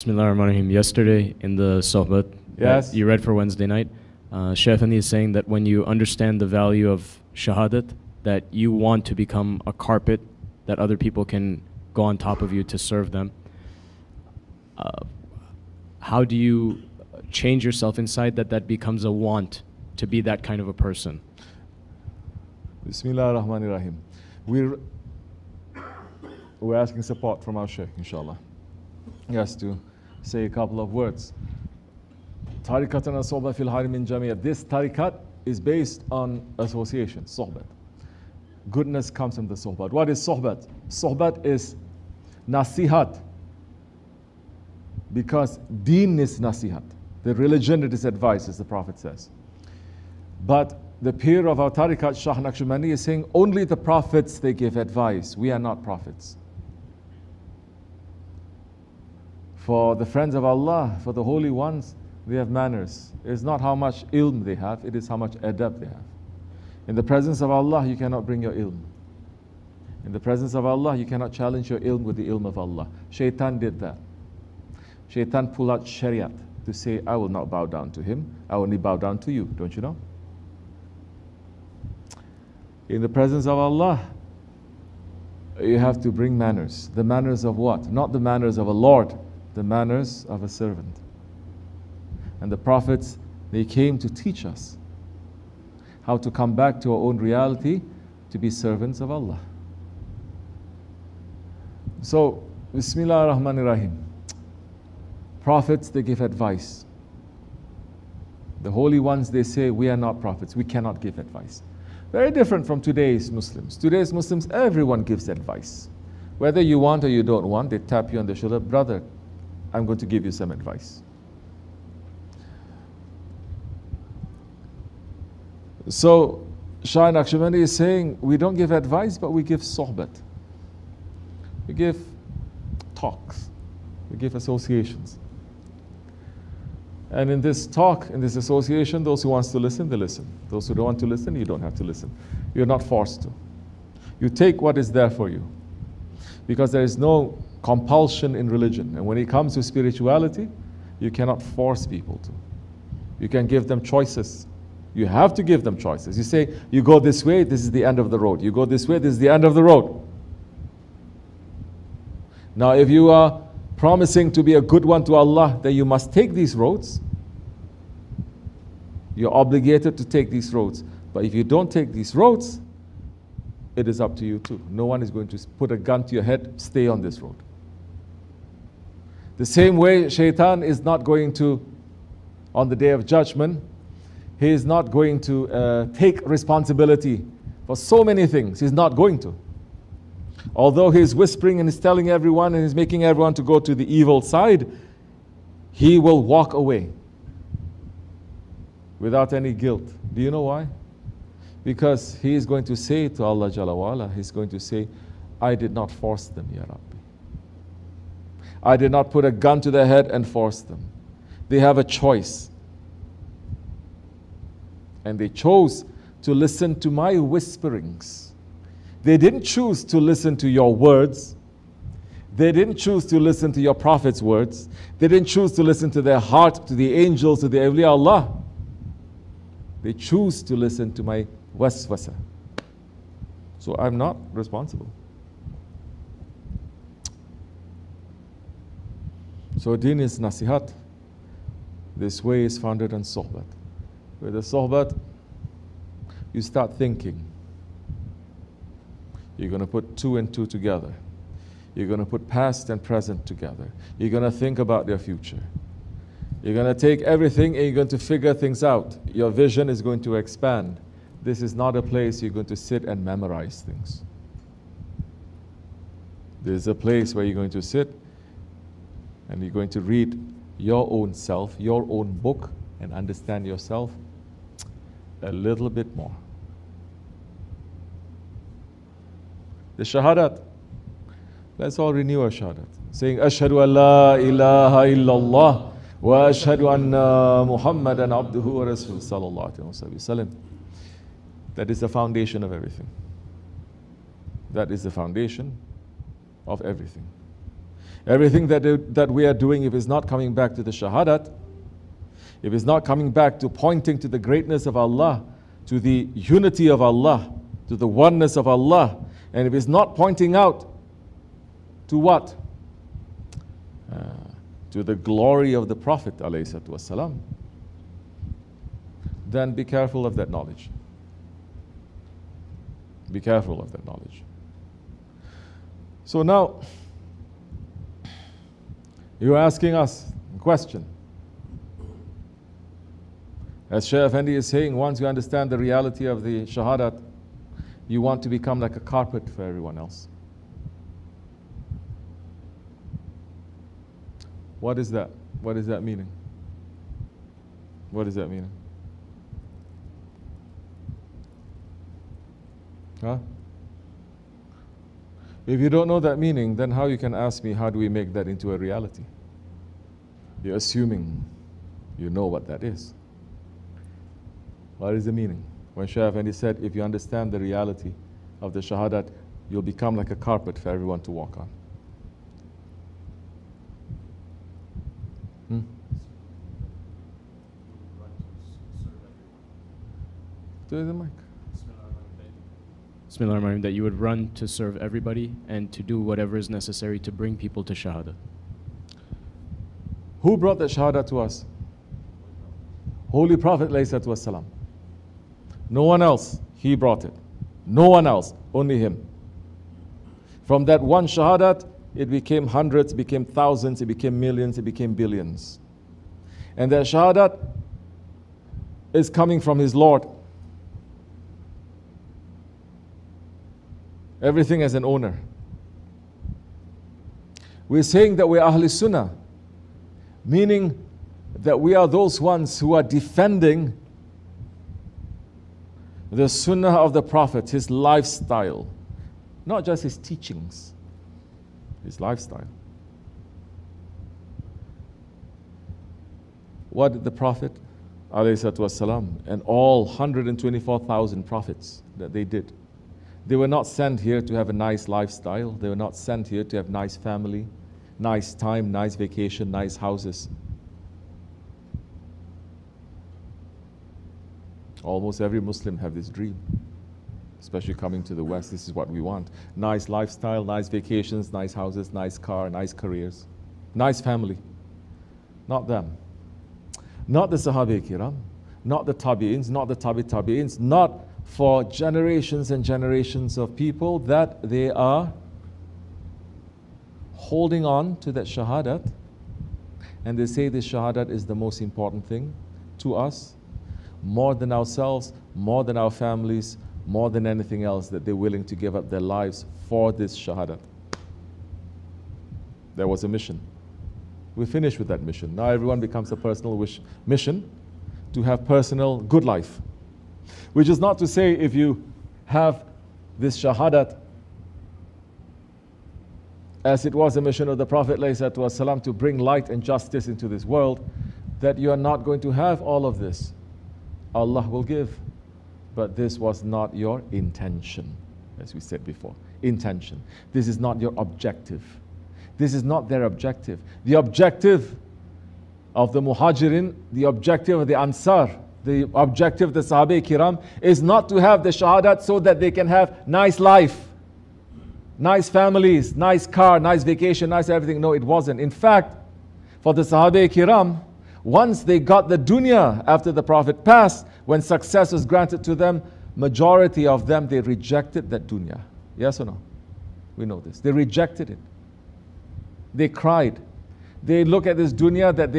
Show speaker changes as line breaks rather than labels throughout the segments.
Bismillahirrahmanirrahim. Yesterday in the sohbat
Yes.
that you read for Wednesday night, Shaykh Afandi is saying that when you understand the value of shahadat, that you want to become a carpet that other people can go on top of you to serve them. How do you change yourself inside that becomes a want to be that kind of a person?
Bismillah ar-Rahman ar-Rahim. We're asking support from our Shaykh, inshallah. He has to say a couple of words. Tarikatana sohbah fil harim min jamiyat. This tarikat is based on association, sohbat. Goodness comes from the sohbat. What is sohbat? Sohbat is nasihat. Because deen is nasihat. The religion, it is advice, as the Prophet says. But the peer of our tarikat, Shah Naqshbandi, is saying only the prophets, they give advice. We are not prophets. For the friends of Allah, for the holy ones, they have manners. It is not how much ilm they have, it is how much adab they have. In the presence of Allah, you cannot bring your ilm. In the presence of Allah, you cannot challenge your ilm with the ilm of Allah. Shaitan did that. Shaitan pulled out shariat to say, I will not bow down to him, I will only bow down to you. Don't you know? In the presence of Allah, you have to bring manners. The manners of what? Not the manners of a Lord, the manners of a servant. And the prophets, they came to teach us how to come back to our own reality, to be servants of Allah. So, Bismillah ar-Rahman ar-Rahim. Prophets, they give advice. The holy ones, they say, we are not prophets, we cannot give advice. Very different from today's Muslims. Today's Muslims, everyone gives advice. Whether you want or you don't want, they tap you on the shoulder, brother, I'm going to give you some advice. So, Shah Naqshbandi is saying, we don't give advice, but we give sohbat. We give talks. We give associations. And in this talk, in this association, those who want to listen, they listen. Those who don't want to listen, you don't have to listen. You're not forced to. You take what is there for you. Because there is no compulsion in religion. And when it comes to spirituality, you cannot force people to. You can give them choices. You have to give them choices. You say, you go this way, this is the end of the road. You go this way, this is the end of the road. Now, if you are promising to be a good one to Allah, then you must take these roads. You're obligated to take these roads. But if you don't take these roads, it is up to you too. No one is going to put a gun to your head, stay on this road. The same way, Shaitan is not going to, on the day of judgment, he is not going to take responsibility for so many things. He's not going to. Although he's whispering and he's telling everyone and he's making everyone to go to the evil side, he will walk away without any guilt. Do you know why? Because he is going to say to Allah Jalla wa'ala, he's going to say, I did not force them, Ya Rabbi. I did not put a gun to their head and force them. They have a choice. And they chose to listen to my whisperings. They didn't choose to listen to your words. They didn't choose to listen to your prophet's words. They didn't choose to listen to their heart, to the angels, to the awliya Allah. They choose to listen to my waswasa. So I'm not responsible. So deen is nasihat. This way is founded on sohbat. With the sohbat, you start thinking. You're going to put two and two together. You're going to put past and present together. You're going to think about their future. You're going to take everything and you're going to figure things out. Your vision is going to expand. This is not a place you're going to sit and memorize things. This is a place where you're going to sit and you're going to read your own self, your own book, and understand yourself a little bit more. The shahadat. Let's all renew our shahadat. Saying, Ashhadu an la ilaha illallah wa ashhadu anna Muhammadan abduhu wa rasul sallallahu alayhi wa sallam. That is the foundation of everything. That is the foundation of everything. Everything that we are doing, if it's not coming back to the shahadat, if it's not coming back to pointing to the greatness of Allah, to the unity of Allah, to the oneness of Allah, and if it's not pointing out to what? To the glory of the Prophet ﷺ, then be careful of that knowledge. Be careful of that knowledge. So now, you're asking us a question. As Shaykh Effendi is saying, once you understand the reality of the shahadat, you want to become like a carpet for everyone else. What is that? What is that meaning? What is that meaning? Huh? If you don't know that meaning, then how you can ask me, how do we make that into a reality? You're assuming you know what that is. What is the meaning? When Shaykh Effendi said, if you understand the reality of the shahadat, you'll become like a carpet for everyone to walk on. To the mic.
Bismillahirrahmanirrahim, that you would run to serve everybody and to do whatever is necessary to bring people to shahada.
Who brought the shahada to us? Holy Prophet ﷺ. No one else. He brought it. No one else. Only him. From that one shahadat, it became hundreds, it became thousands, it became millions, it became billions. And that shahadat is coming from his Lord. Everything as an owner. We're saying that we're Ahl Sunnah, meaning that we are those ones who are defending the Sunnah of the Prophet, his lifestyle, not just his teachings, his lifestyle. What did the Prophet ﷺ and all 124,000 prophets that they did? They were not sent here to have a nice lifestyle. They were not sent here to have nice family, nice time, nice vacation, nice houses. Almost every Muslim have this dream, especially coming to the West. This is what we want. Nice lifestyle, nice vacations, nice houses, nice car, nice careers, nice family. Not them. Not the Sahaba Kiram, not the Tabi'ins, not the Tabi'ins, not for generations and generations of people that they are holding on to that shahadat, and they say this shahadat is the most important thing to us, more than ourselves, more than our families, more than anything else, that they're willing to give up their lives for this shahadat. There was a mission. We finished with that mission. Now everyone becomes a personal mission to have personal good life. Which is not to say if you have this shahadat, as it was a mission of the Prophet ﷺ to bring light and justice into this world, that you are not going to have all of this. Allah will give. But this was not your intention, as we said before. Intention. This is not your objective. This is not their objective. The objective of the Muhajirin, the objective of the Ansar, the objective of the Sahaba Kiram is not to have the shahadat so that they can have nice life, nice families, nice car, nice vacation, nice everything. No, it wasn't. In fact, for the Sahaba Kiram, once they got the dunya after the Prophet passed, when success was granted to them, majority of them, they rejected that dunya. Yes or no? We know this. They rejected it. They cried. They look at this dunya that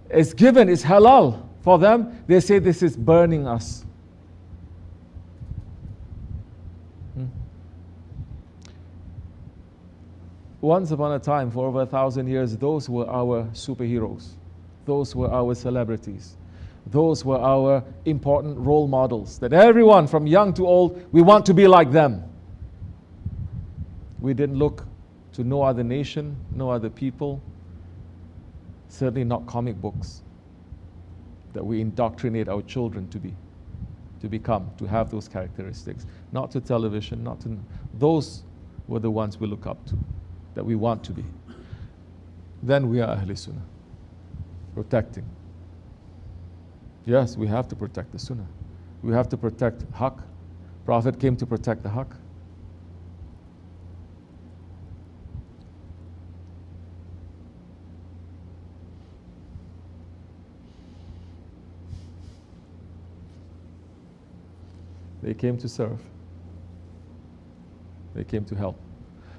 is given, is halal for them. They say this is burning us. Once upon a time, for over 1,000 years, those were our superheroes. Those were our celebrities. Those were our important role models. That everyone, from young to old, we want to be like them. We didn't look to no other nation, no other people. Certainly not comic books that we indoctrinate our children to become, to have those characteristics. Not to television, not to... Those were the ones we look up to, that we want to be. then we are Ahl Sunnah. Protecting. Yes, we have to protect the Sunnah. We have to protect Haqq. Prophet came to protect the Haqq. They came to serve. They came to help.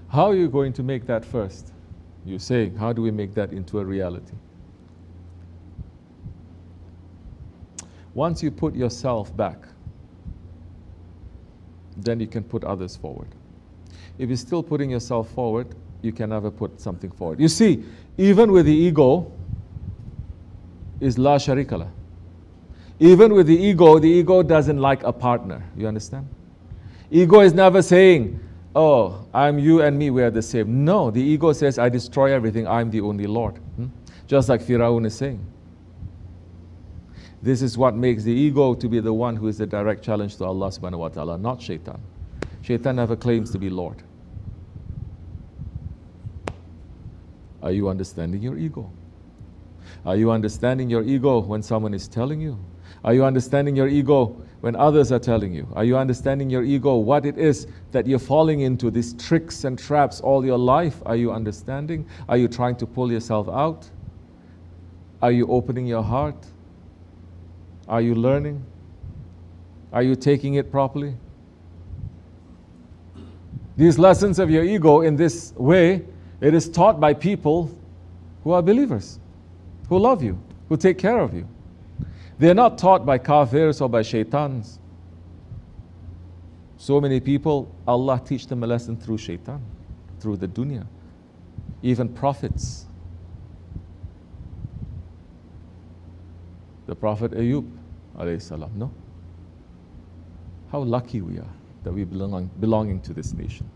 How are you going to make that first? You're saying, how do we make that into a reality? Once you put yourself back, then you can put others forward. If you're still putting yourself forward, you can never put something forward. You see, even with the ego, is la sharika lah. Even with the ego doesn't like a partner. You understand? Ego is never saying, oh, I'm you and me, we are the same. No, the ego says, I destroy everything, I'm the only Lord. Just like Firaun is saying. This is what makes the ego to be the one who is the direct challenge to Allah subhanahu wa ta'ala, not shaitan. Shaitan never claims to be Lord. Are you understanding your ego? Are you understanding your ego when someone is telling you? Are you understanding your ego when others are telling you? Are you understanding your ego, what it is that you're falling into, these tricks and traps all your life? Are you understanding? Are you trying to pull yourself out? Are you opening your heart? Are you learning? Are you taking it properly? These lessons of your ego in this way, it is taught by people who are believers, who love you, who take care of you. They are not taught by kafirs or by shaitans. So many people, Allah teach them a lesson through shaitan, through the dunya. Even prophets. The Prophet Ayub, alayhi salam, no? How lucky we are that we belonging to this nation.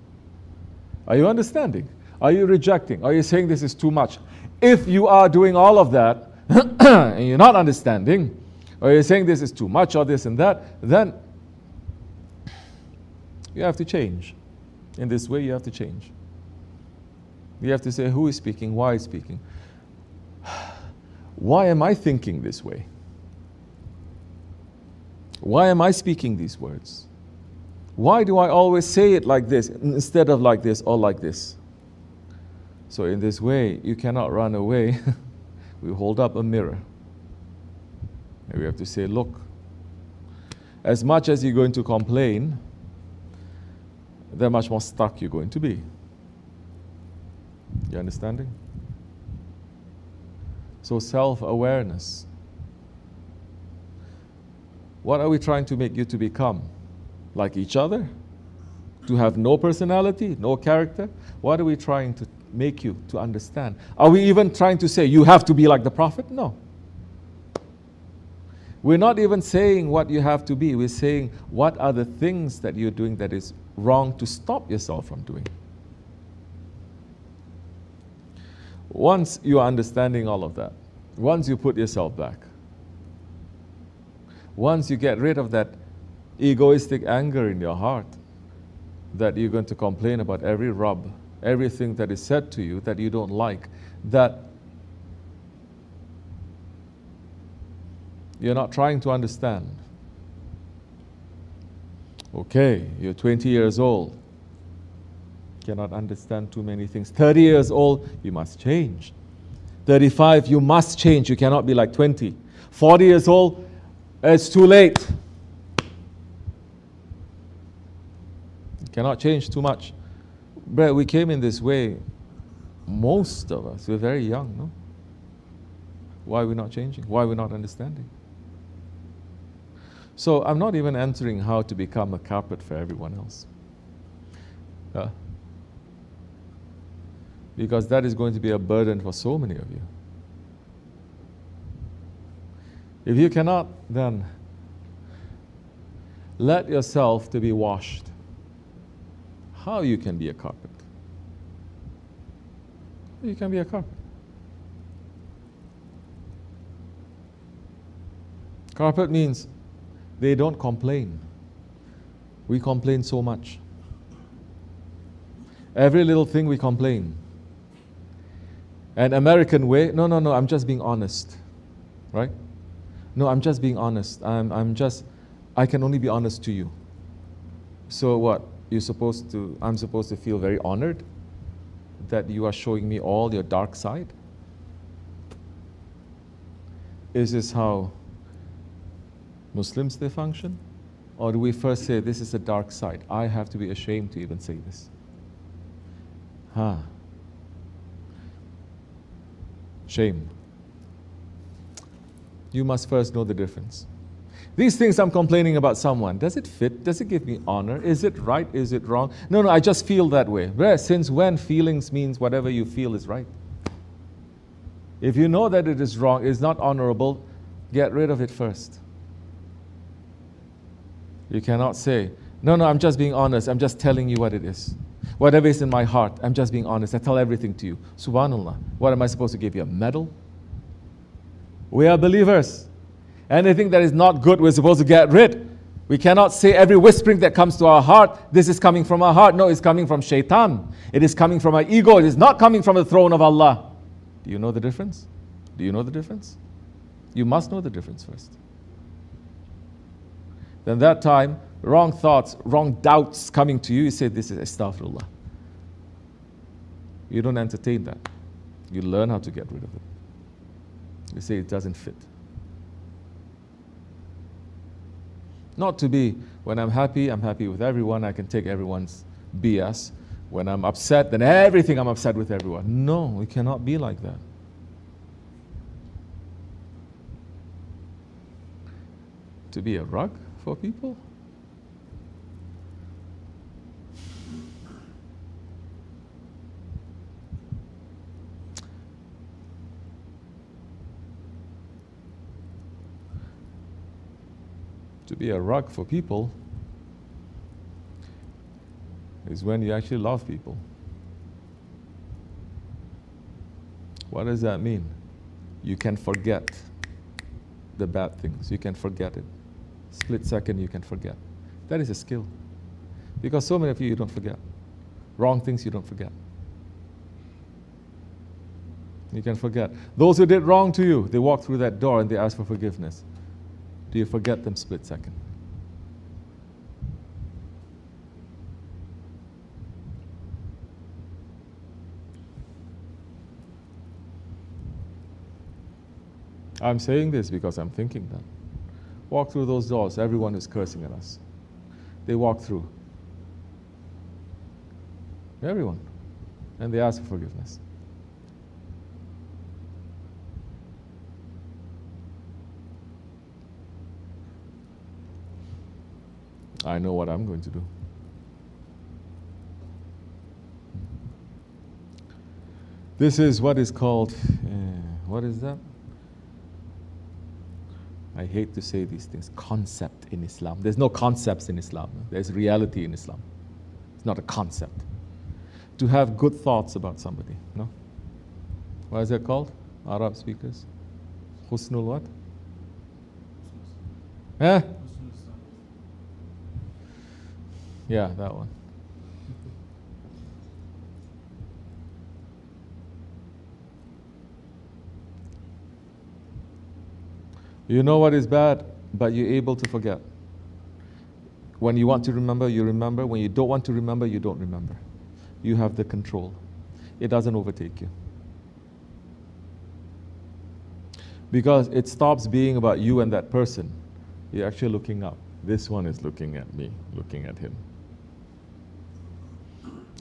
Are you understanding? Are you rejecting? Are you saying this is too much? If you are doing all of that, and you're not understanding, or you're saying this is too much or this and that, then you have to change. In this way, you have to change. You have to say, who is speaking? Why is speaking? Why am I thinking this way? Why am I speaking these words? Why do I always say it like this instead of like this or like this? So in this way, you cannot run away. We hold up a mirror. And we have to say, look, as much as you're going to complain, that much more stuck you're going to be. You understanding? So self-awareness. What are we trying to make you to become? Like each other? To have no personality, no character? What are we trying to make you to understand? Are we even trying to say you have to be like the Prophet? No. We're not even saying what you have to be. We're saying what are the things that you're doing that is wrong to stop yourself from doing. Once you are understanding all of that, once you put yourself back, once you get rid of that egoistic anger in your heart, that you're going to complain about every rub, everything that is said to you that you don't like, that you're not trying to understand. Okay, you're 20 years old. Cannot understand too many things. 30 years old, you must change. 35, you must change. You cannot be like 20. 40 years old, it's too late. You cannot change too much. But we came in this way, most of us, we're very young, no? Why are we not changing? Why are we not understanding? So I'm not even answering how to become a carpet for everyone else. Because that is going to be a burden for so many of you. If you cannot, then let yourself to be washed. How you can be a carpet? You can be a carpet. Carpet means they don't complain. We complain so much. Every little thing we complain. An American way, no, I'm just being honest. Right? No, I'm just being honest. I can only be honest to you. So what? I'm supposed to feel very honored that you are showing me all your dark side? Is this how Muslims they function? Or do we first say, this is a dark side? I have to be ashamed to even say this. Shame. You must first know the difference. These things I'm complaining about someone, does it fit? Does it give me honor? Is it right? Is it wrong? No, I just feel that way. Since when feelings means whatever you feel is right? If you know that it is wrong, it's not honorable, get rid of it first. You cannot say, no, I'm just being honest. I'm just telling you what it is. Whatever is in my heart, I'm just being honest. I tell everything to you. Subhanallah. What am I supposed to give you? A medal? We are believers. Anything that is not good, we're supposed to get rid. We cannot say every whispering that comes to our heart, this is coming from our heart. No, it's coming from shaitan. It is coming from our ego. It is not coming from the throne of Allah. Do you know the difference? Do you know the difference? You must know the difference first. Then that time, wrong thoughts, wrong doubts coming to you, you say, this is astaghfirullah. You don't entertain that. You learn how to get rid of it. You say it doesn't fit. Not to be, when I'm happy with everyone, I can take everyone's BS. When I'm upset, then everything I'm upset with everyone. No, we cannot be like that. To be a rug for people? To be a rug for people is when you actually love people. What does that mean? You can forget the bad things. You can forget it. Split second, you can forget. That is a skill. Because so many of you don't forget. Wrong things you don't forget. You can forget. Those who did wrong to you, they walk through that door and they ask for forgiveness. Do you forget them split second? I'm saying this because I'm thinking that. Walk through those doors, everyone is cursing at us. They walk through. Everyone. And they ask for forgiveness. I know what I'm going to do. This is what is called, what is that? I hate to say these things, concept in Islam. There's no concepts in Islam. There's reality in Islam. It's not a concept. To have good thoughts about somebody, no? What is that called? Arab speakers? Husnul what? Eh? Yeah, that one. You know what is bad, but you're able to forget. When you want to remember, you remember. When you don't want to remember, you don't remember. You have the control. It doesn't overtake you. Because it stops being about you and that person. You're actually looking up. This one is looking at me, looking at him.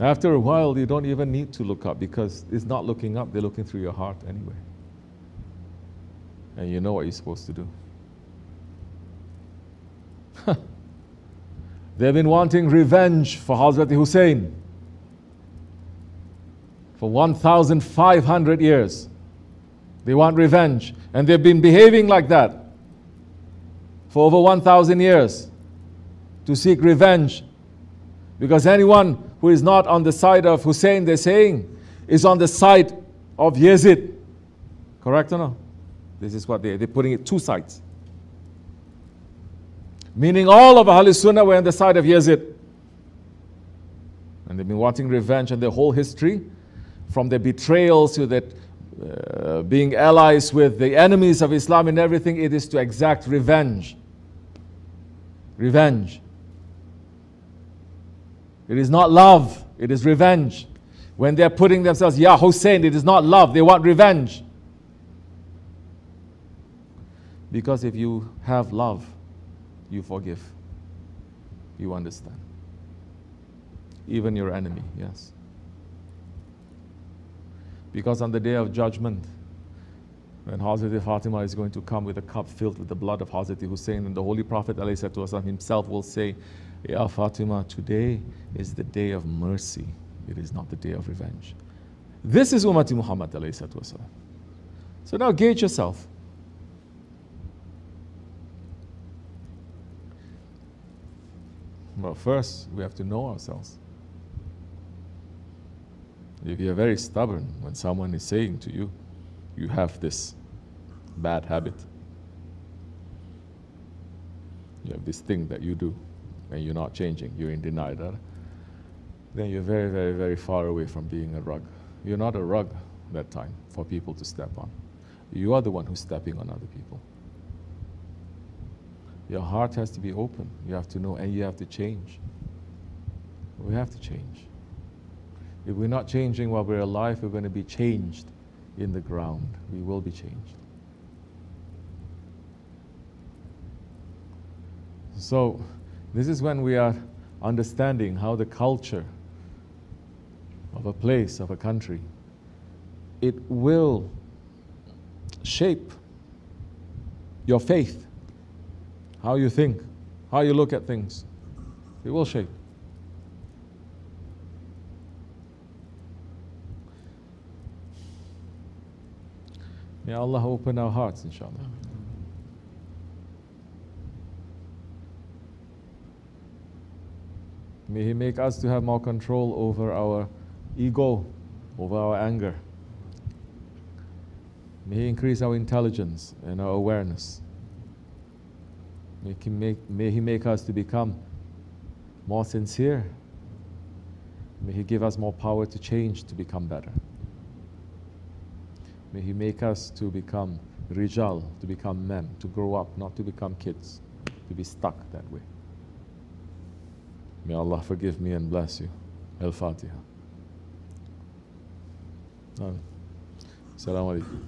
After a while, you don't even need to look up because it's not looking up, they're looking through your heart anyway. And you know what you're supposed to do. They've been wanting revenge for Hazrat Hussein for 1,500 years. They want revenge. And they've been behaving like that for over 1,000 years to seek revenge. Because anyone who is not on the side of Hussein, they're saying, is on the side of Yazid. Correct or no? This is what they're putting it two sides. Meaning all of Ahl Sunnah were on the side of Yazid. And they've been wanting revenge, and their whole history, from their betrayals to that being allies with the enemies of Islam and everything, it is to exact revenge. Revenge. It is not love, it is revenge. When they're putting themselves, Ya Hussein, it is not love, they want revenge. Because if you have love, you forgive. You understand. Even your enemy, yes. Because on the day of judgment, when Hazrat Fatima is going to come with a cup filled with the blood of Hazrat Hussein, and the Holy Prophet ﷺ himself will say, Ya Fatima, today is the day of mercy. It is not the day of revenge. This is Ummati Muhammad ﷺ. So now gauge yourself. Well, first, we have to know ourselves. If you're very stubborn, when someone is saying to you, you have this bad habit, you have this thing that you do, and you're not changing, you're in denial, then you're very, very, very far away from being a rug. You're not a rug that time for people to step on. You are the one who's stepping on other people. Your heart has to be open. You have to know, and you have to change. We have to change. If we're not changing while we're alive, we're going to be changed in the ground. We will be changed. So, this is when we are understanding how the culture of a place, of a country, it will shape your faith, how you think, how you look at things. It will shape. May Allah open our hearts, inshallah. May He make us to have more control over our ego, over our anger. May He increase our intelligence and our awareness. May He make us to become more sincere. May He give us more power to change, to become better. May He make us to become rijal, to become men, to grow up, not to become kids, to be stuck that way. May Allah forgive me and bless you. Al-Fatiha. Assalamu alaikum.